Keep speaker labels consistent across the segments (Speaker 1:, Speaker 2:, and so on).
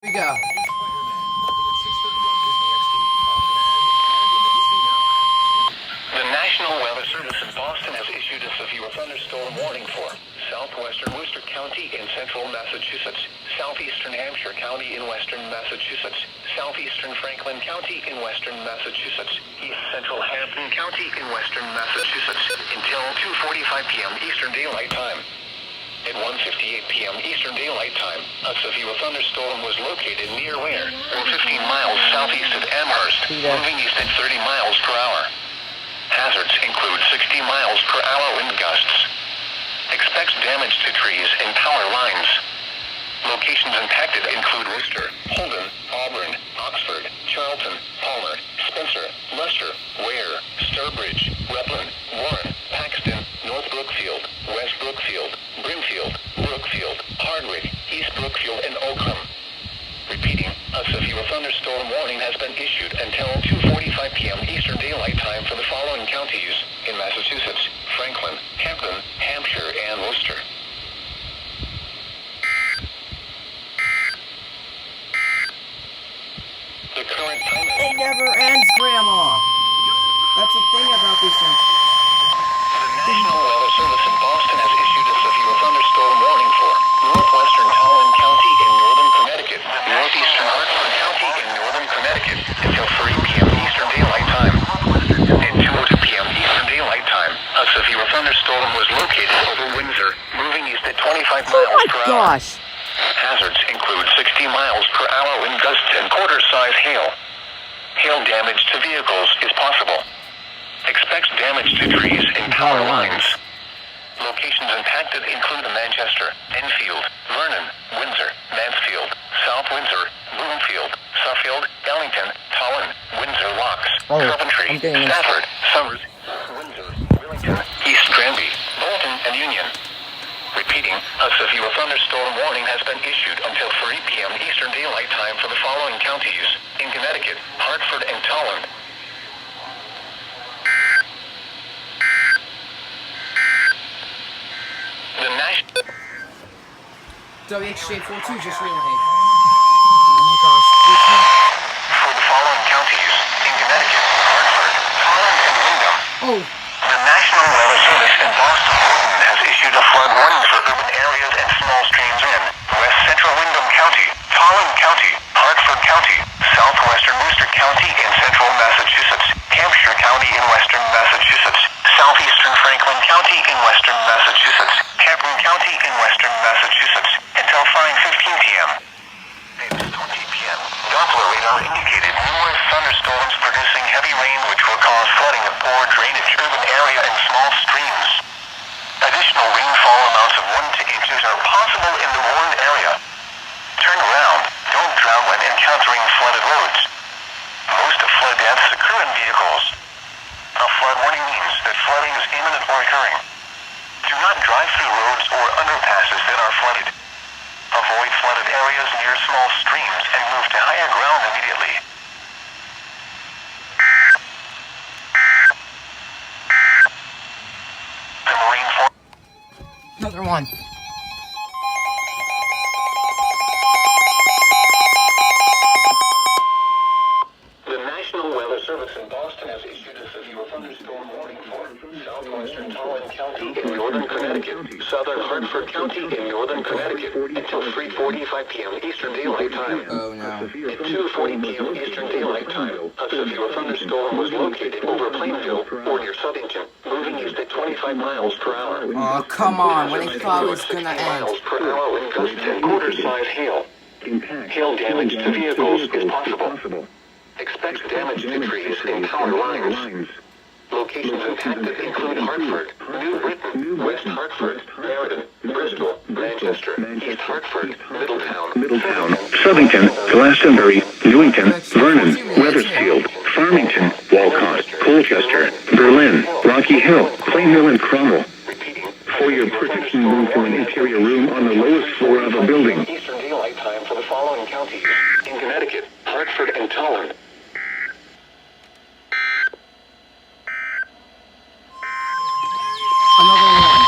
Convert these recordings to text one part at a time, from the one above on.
Speaker 1: we go.
Speaker 2: The National Weather Service in Boston has issued a severe thunderstorm warning for southwestern Worcester County in central Massachusetts, southeastern Hampshire County in western Massachusetts, southeastern Franklin County in western Massachusetts, east central Hampton County in western Massachusetts until 2:45 p.m. Eastern Daylight Time. At 1:58 p.m. Eastern Daylight Time, a severe thunderstorm was located near Ware, or 15 miles southeast of Amherst, moving east at 30 miles per hour. Hazards include 60 miles per hour wind gusts. Expects damage to trees and power lines. Locations impacted include Worcester, Holden, Auburn, Oxford, Charlton, Palmer, Spencer, Leicester, Ware, Sturbridge, Rutland, Warren, Paxton, North Brookfield, West Brookfield, Brimfield, Brookfield, Hardwick, East Brookfield, and Oakland. Repeating, a severe thunderstorm warning has been issued until 2:45 p.m. Eastern Daylight Time for the following counties in Massachusetts: Franklin, Hampton, Hampshire, and Worcester. The current time is...
Speaker 1: It never ends, Grandma. That's the thing about these things.
Speaker 2: The National Weather Service in Boston has issued a severe thunderstorm warning for northwestern Tallinn County in northern Connecticut, northeastern Hartford County in northern Connecticut until 3 p.m. Eastern Daylight Time. At 2:02 p.m. Eastern Daylight Time, a severe thunderstorm was located over Windsor, moving east at 25 miles per hour.
Speaker 1: Gosh.
Speaker 2: Hazards include 60 miles per hour wind gusts and quarter-size hail. Hail damage to vehicles is possible. Expects damage to trees and power lines. Locations impacted include Manchester, Enfield, Vernon, Windsor, Mansfield, South Windsor, Bloomfield, Suffield, Ellington, Tallinn, Windsor Locks, Coventry, Stafford, Somers, Windsor, Willington, East Granby, Bolton, and Union. Repeating, a severe thunderstorm warning has been issued until 3 p.m. Eastern Daylight Time for the following counties in Connecticut, Hartford, and Tallinn. The National
Speaker 1: WHJ42 just relayed. Oh my gosh.
Speaker 2: for the following counties in Connecticut, Hartford, Tallinn, and Wyndham.
Speaker 1: Oh.
Speaker 2: The National Weather Service in Boston has issued a flood warning for urban areas and small streams in West Central Wyndham County, Tallinn County, Hartford County, Southwestern Worcester County in central Massachusetts, Hampshire County in western Massachusetts, Southeastern Franklin County in western Massachusetts, Hampton County in western Massachusetts, until 5:15 p.m. At 20 p.m., Doppler radar indicated numerous thunderstorms producing heavy rain which will cause flooding of poor drainage urban area and small streams. Additional rainfall amounts of 1 to 2 inches are possible in the warned area. Turn around, don't drown when encountering flooded roads. Most of flood deaths occur in vehicles. A flood warning means that flooding is imminent or occurring. Do not drive through roads or underpasses that are flooded. Avoid flooded areas near small streams and move to higher ground immediately. The Marine Force.
Speaker 1: Another one.
Speaker 2: The National Weather Service in Boston has issued a severe thunderstorm warning for southwestern Tallinn County in northern Connecticut, southern Hartford County in northern Connecticut until 3:45 p.m. Eastern Daylight Time.
Speaker 1: Oh no.
Speaker 2: At 2:40 p.m. Eastern Daylight Time, a severe thunderstorm was located over Plainville or near Southington, moving east at 25 miles per hour.
Speaker 1: Oh, come on. When they thought it was gonna
Speaker 2: 60
Speaker 1: end.
Speaker 2: miles per hour wind gusts and quarter-size hail. Hail damage to vehicles is possible. Expects damage to trees and power lines. Locations impacted include Hartford, New Britain, West Hartford, Meriden, Bristol, Manchester, East Hartford, Middletown,
Speaker 3: Southington, Glastonbury, Newington, Vernon, Wethersfield, Farmington, Walcott, Colchester, Berlin, Rocky Hill, Plainville, and Cromwell.
Speaker 2: Repeating.
Speaker 3: For your protection, move to an interior room on the lowest floor of a building.
Speaker 2: Eastern Daylight Time for the following counties in Connecticut, Hartford, and Tallinn.
Speaker 1: Another one.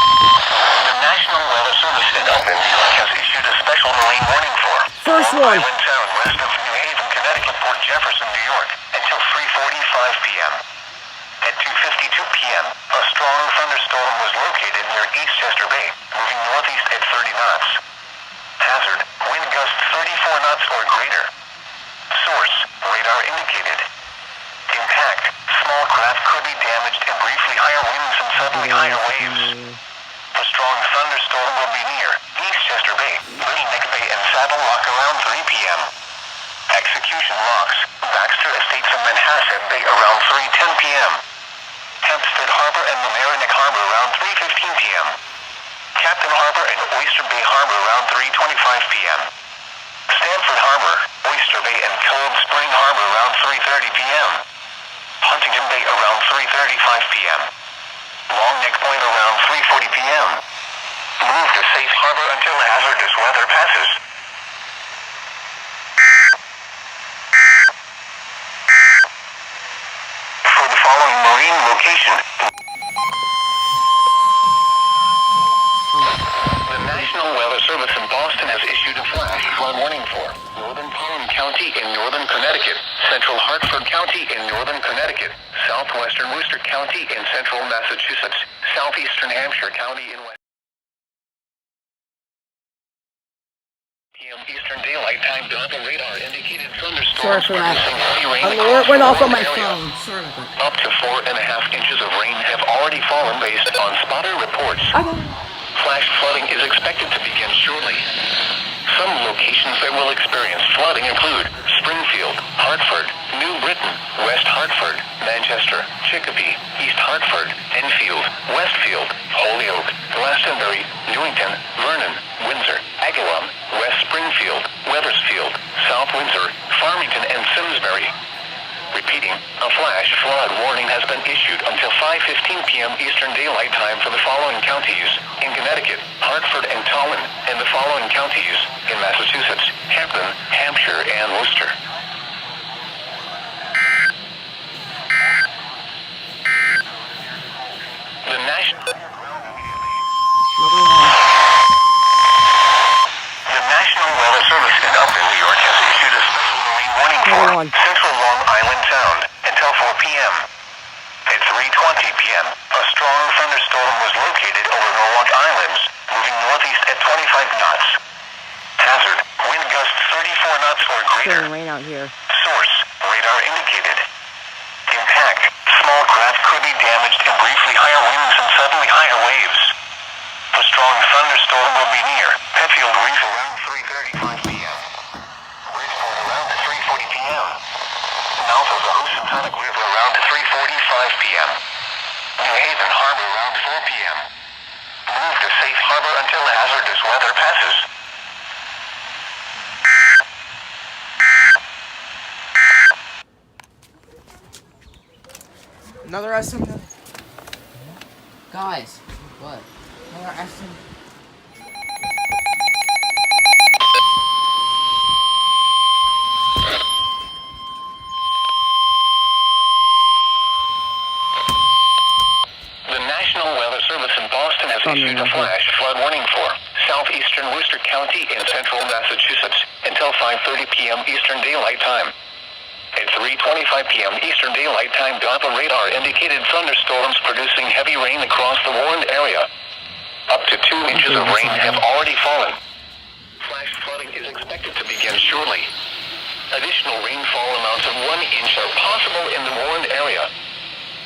Speaker 2: The National Weather Service in Albany has issued a special marine warning for
Speaker 1: First one.
Speaker 2: Island Town and west of New Haven, Connecticut, Port Jefferson, New York, until 3:45 p.m. At 2:52 p.m., a strong thunderstorm was located near Eastchester Bay, moving northeast at 30 knots. Hazard, wind gusts 34 knots or greater. Source, radar indicated. Impact, small craft could be damaged and briefly higher winds and suddenly higher waves. A strong thunderstorm will be near Eastchester Bay, Little Neck Bay, and Saddle Rock around 3 p.m. Execution locks, Baxter Estates and Manhasset Bay around 3:10 p.m. Hempstead Harbor and Mamaroneck Harbor around 3:15 p.m. Captain Harbor and Oyster Bay Harbor around 3:25 p.m. Stanford Harbor, Oyster Bay, and Cold Spring Harbor around 3:30 p.m. Huntington Bay around 3:35 p.m. Long Neck Point around 3:40 p.m. Move to safe harbor until hazardous weather passes. For the following marine location, the National Weather Service in Boston has issued a flash flood warning for northern Palm County in northern Connecticut, central Hartford County in northern Connecticut, southwestern Worcester County in central Massachusetts, southeastern Hampshire County in west. PM Eastern Daylight Time Doppler radar indicated thunderstorms
Speaker 1: Sorry for that.
Speaker 2: producing heavy rain
Speaker 1: The
Speaker 2: across
Speaker 1: alert went
Speaker 2: the
Speaker 1: off on my
Speaker 2: area.
Speaker 1: phone. Sorry about that.
Speaker 2: Up to 4.5 inches of rain have already fallen based on spotter reports. Flash flooding is expected to begin shortly. Some locations that will experience flooding include Springfield, Hartford, New Britain, West Hartford, Manchester, Chicopee, East Hartford, Enfield, Westfield, Holyoke, Glastonbury, Newington, Vernon, Windsor, Agawam, West Springfield, Wethersfield, South Windsor, Farmington, and Simsbury. Repeating, a flash flood warning has been issued until 5:15 p.m. Eastern Daylight Time for the following counties in Connecticut, Hartford, and Tallinn, and the following counties in Massachusetts, Hampton, Hampshire, and Worcester. The National Weather Service in Upton, New York has issued a special marine warning for central Long Island Sound until 4 p.m. At 3:20 p.m., a strong thunderstorm was located over Norwalk Islands, moving northeast at 25 knots. Hazard, wind gusts 34 knots or greater.
Speaker 1: Rain out here.
Speaker 2: Source, radar indicated. Impact, small craft could be damaged and briefly higher winds and suddenly higher waves. A strong thunderstorm will be near Petfield Reef around 3:35 p.m. Bridgeport around 3:40 p.m. Mouth of the Housatonic River around 3:45 p.m. New Haven Harbor around 4 p.m. Move to safe harbor until hazardous weather passes.
Speaker 1: Another estimate. Guys, what? Another estimate.
Speaker 2: The National Weather Service in Boston has issued a flash flood warning for southeastern Worcester County in central Massachusetts until 5:30 p.m. Eastern Daylight Time. At 3:25 p.m. Eastern Daylight Time, Doppler radar indicated thunderstorms producing heavy rain across the warned area. Up to 2 inches of rain have already fallen. Flash flooding is expected to begin shortly. Additional rainfall amounts of 1 inch are possible in the warned area.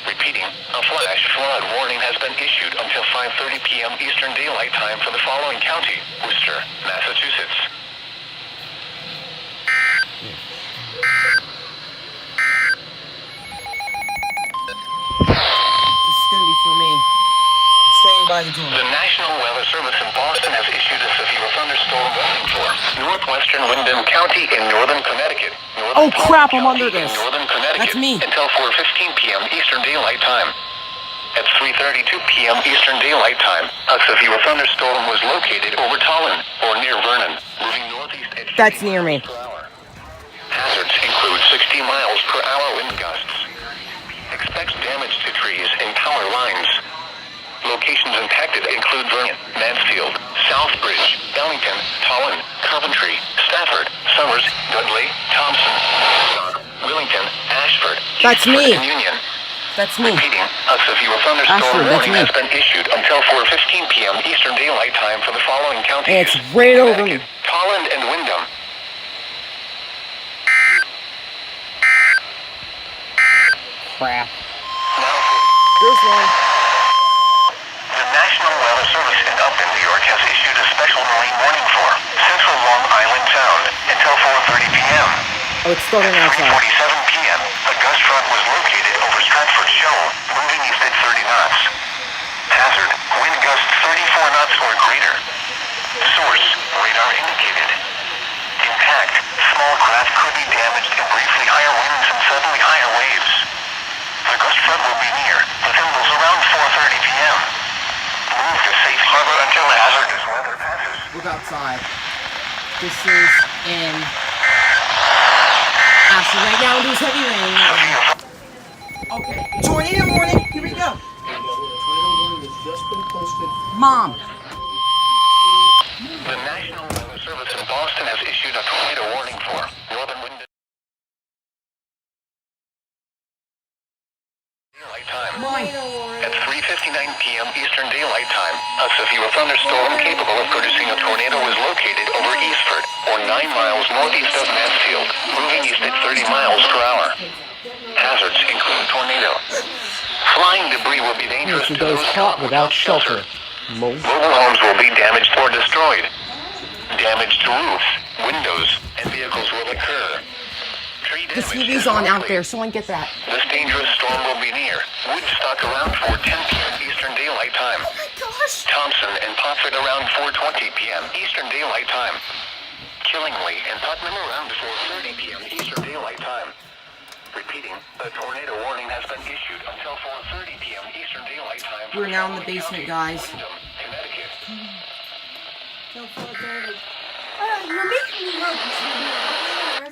Speaker 2: Repeating, a flash flood warning has been issued until 5:30 p.m. Eastern Daylight Time for the following county, Worcester, Massachusetts.
Speaker 1: This is gonna be for me. Staying by the door.
Speaker 2: The National Weather Service in Boston has issued a severe thunderstorm warning for northwestern Wyndham County in northern Connecticut.
Speaker 1: Oh crap, I'm under
Speaker 2: County
Speaker 1: this.
Speaker 2: in northern Connecticut
Speaker 1: That's me.
Speaker 2: until 4:15 p.m. Eastern Daylight Time. At 3:32 p.m. Eastern Daylight Time, a severe thunderstorm was located over Tallinn or near Vernon, moving northeast at 50
Speaker 1: That's near me.
Speaker 2: miles per hour. Hazards include 60 miles per hour wind gusts. Expect damage to trees and power lines. locations impacted include Vernon, Mansfield, Southbridge, Ellington, Tolland, Coventry, Stafford, Somers, Dudley, Thompson, Willington, Ashford,
Speaker 1: That's
Speaker 2: Eastford,
Speaker 1: me.
Speaker 2: and Union.
Speaker 1: That's me.
Speaker 2: Repeating, a severe thunderstorm
Speaker 1: Ashford, that's
Speaker 2: warning
Speaker 1: me.
Speaker 2: has been issued until 4:15 p.m. Eastern Daylight Time for the following counties:
Speaker 1: And it's right over me.
Speaker 2: Connecticut, Tolland, and Windham.
Speaker 1: Crap.
Speaker 2: Now,
Speaker 1: There's one.
Speaker 2: the National Weather Service in Upton, New York, has issued a special marine warning for Central Long Island Sound until 4:30 p.m.
Speaker 1: Oh, it's starting outside.
Speaker 2: 3:47 p.m. A gust front was located over Stratford Shoal, moving east at 30 knots. Hazard: wind gusts 34 knots or greater. Source: radar indicated. Impact: small craft could be damaged in briefly higher winds and suddenly higher waves. The gust front will be near the thimbles around 4:30 p.m. Move to safe harbor until hazardous weather passes.
Speaker 1: Look outside. This is in. Actually, right now there's heavy rain. Okay. Tornado warning. Here we go.
Speaker 4: Tornado warning has just been posted.
Speaker 1: Mom.
Speaker 2: The National Weather Service in Boston has issued a tornado warning for northern wind. Daylight time.
Speaker 1: Mine.
Speaker 2: At 3:59 p.m. Eastern Daylight Time, a severe thunderstorm capable of producing a tornado is located over Eastford, or 9 miles northeast of Mansfield, moving east at 30 miles per hour. Hazards include tornado. Flying debris will be dangerous to those caught without shelter. Mobile homes will be damaged or destroyed. Damage to roofs, windows, and vehicles will occur. Tree
Speaker 1: The
Speaker 2: damage
Speaker 1: TV's
Speaker 2: is
Speaker 1: on out
Speaker 2: likely.
Speaker 1: there. Someone get that.
Speaker 2: This dangerous storm will be near Woodstock around 4:10 p.m. Eastern Daylight Time.
Speaker 1: Oh my gosh.
Speaker 2: Thompson and Potford around 4:20 p.m. Eastern Daylight Time. Killingly and Putnam around 4:30 p.m. Eastern Daylight Time. Repeating, a tornado warning has been issued until 4:30 p.m. Eastern Daylight Time.
Speaker 1: We're now in the basement, guys.
Speaker 2: Windham, Connecticut.
Speaker 5: You're making me nervous.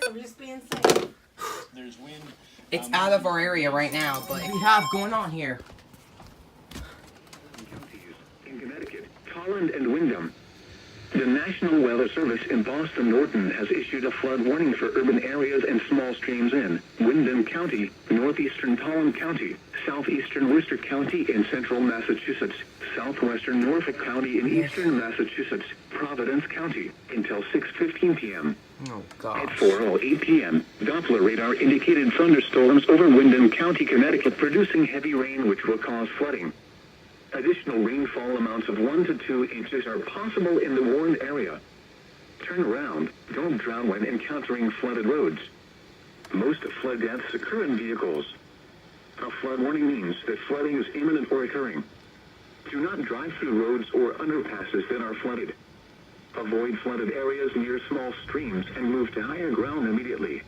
Speaker 5: I'm just being safe.
Speaker 4: There's wind.
Speaker 1: It's out of our area right now, but we have going on here.
Speaker 3: In Connecticut, Tolland and Windham. The National Weather Service in Boston Norton has issued a flood warning for urban areas and small streams in Windham County, northeastern Tolland County, southeastern Worcester County in central Massachusetts, southwestern Norfolk County in eastern Massachusetts, Providence County, until 6:15 p.m.
Speaker 1: Oh
Speaker 3: At
Speaker 1: gosh.
Speaker 3: 4:08 p.m., Doppler radar indicated thunderstorms over Windham County, Connecticut, producing heavy rain which will cause flooding. Additional rainfall amounts of 1 to 2 inches are possible in the warned area. Turn around. Don't drown when encountering flooded roads. Most flood deaths occur in vehicles. A flood warning means that flooding is imminent or occurring. Do not drive through roads or underpasses that are flooded. Avoid flooded areas near small streams and move to higher ground immediately.